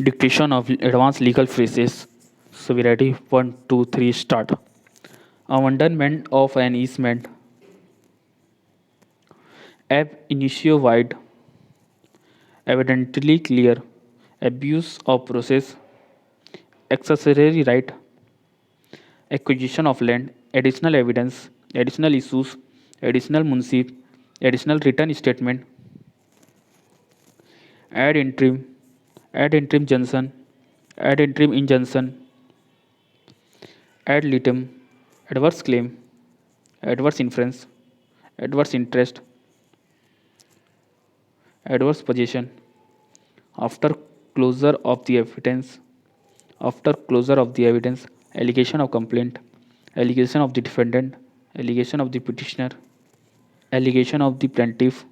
Dictation of advanced legal phrases. So we ready? One, two, three, start. Abandonment of an easement. Ab initio wide. Evidently clear. Abuse of process. Accessory right. Acquisition of land. Additional evidence. Additional issues. Additional munsif. Additional written statement. Ad interim. Ad interim junction. Ad interim injunction. Ad litem. Adverse claim. Adverse inference. Adverse interest. Adverse possession. After closure of the evidence. After closure of the evidence. Allegation of complaint. Allegation of the defendant. Allegation of the petitioner. Allegation of the plaintiff.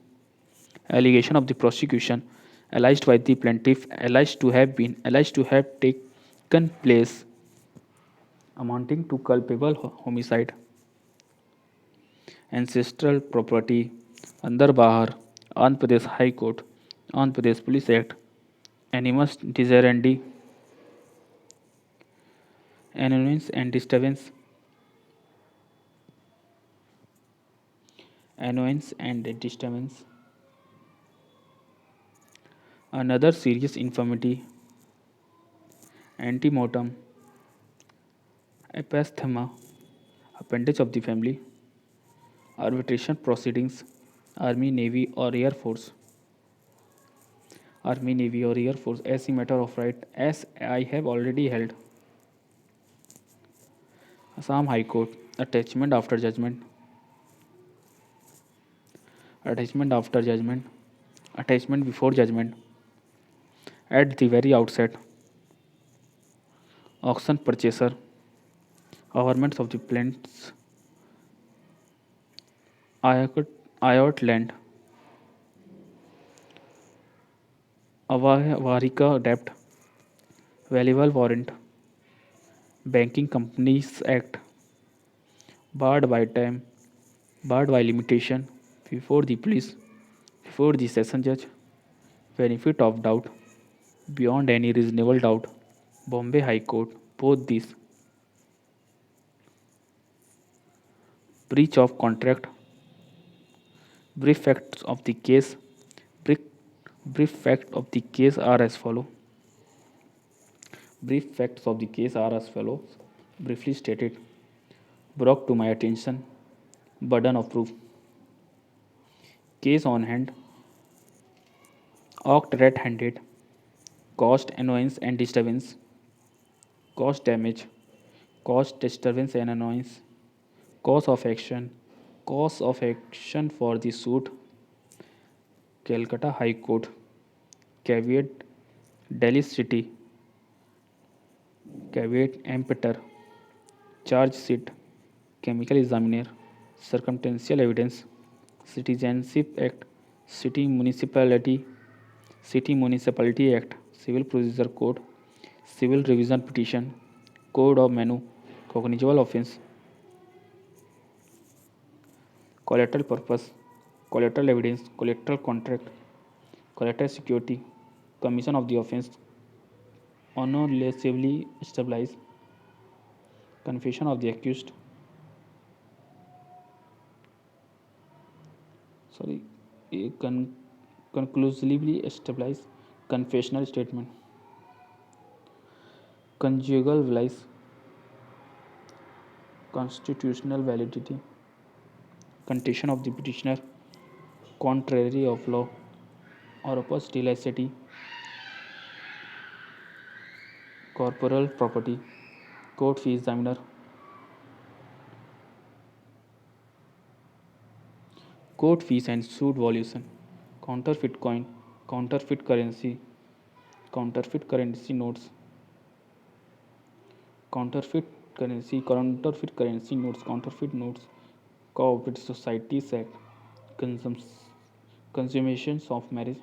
Allegation of the prosecution. Alleged by the plaintiff. Alleged to have been. Alleged to have taken place. Amounting to culpable homicide. Ancestral property. अंदर बाहर. Andhra Pradesh high court. Andhra Pradesh police act. Animus diserendi. Annoyance and disturbance. Annoyance and disturbance. Another serious infirmity. Antemortem. Epasthema. Appendage of the family. Arbitration proceedings. Army, Navy, or Air Force. Army, Navy, or Air Force as a matter of right, as I have already held. Assam High Court. Attachment after judgment. Attachment after judgment. Attachment before judgment. At the very outset. Auction purchaser. Governments of the plains. Ayot land. Avarika debt. Valuable warrant. Banking Companies Act. Barred by time. Barred by limitation. Before the police. Before the session judge. Benefit of doubt. Beyond any reasonable doubt. Bombay High Court. Both these. Breach of contract. Brief facts of the case. Brief, brief facts of the case are as follow. Brief facts of the case are as follows. Briefly stated. Brought to my attention. Burden of proof. Case on hand. Act red-handed. Caused annoyance and disturbance. Caused damage. Caused disturbance and annoyance. Cause of action. Cause of action for the suit. Calcutta High Court. Caveat. Delhi City. Caveat emptor. Charge sheet. Chemical examiner. Circumstantial evidence. Citizenship Act. City Municipality. City Municipality Act. Civil Procedure Code. Civil Revision Petition. Code of Manu. Cognizable offence. Collateral purpose. Collateral evidence. Collateral contract. Collateral security. Commission of the offence. Honestly establish. Confession of the accused. Sorry. Conclusively establish. Confessional statement. Conjugal vice. Constitutional validity. Contention of the petitioner. Contrary of law. Corpus delicti. Corporal property. Court fee examiner. Court fees and suit valuation. Counterfeit coin. Counterfeit currency. Counterfeit currency notes. Counterfeit currency notes. Counterfeit notes. Cooperative Societies Act. Consummations of marriage.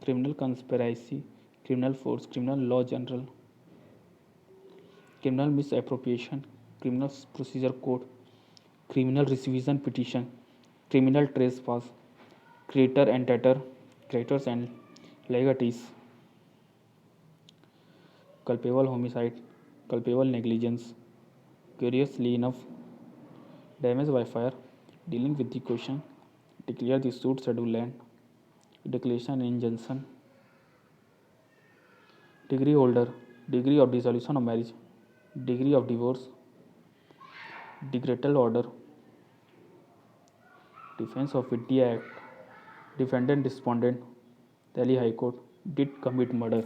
Criminal conspiracy. Criminal force. Criminal law general. Criminal misappropriation. Criminal procedure code. Criminal rescission petition. Criminal trespass. Creditor and debtor. Creditors and legatees. culpable homicide, culpable negligence, curiously enough, damage by fire, dealing with the question, declare the suit schedule land, declaration injunction, degree holder, degree of dissolution of marriage, degree of divorce, decretal order, defense of Vidya Act, defendant respondent, Delhi High Court, did commit murder.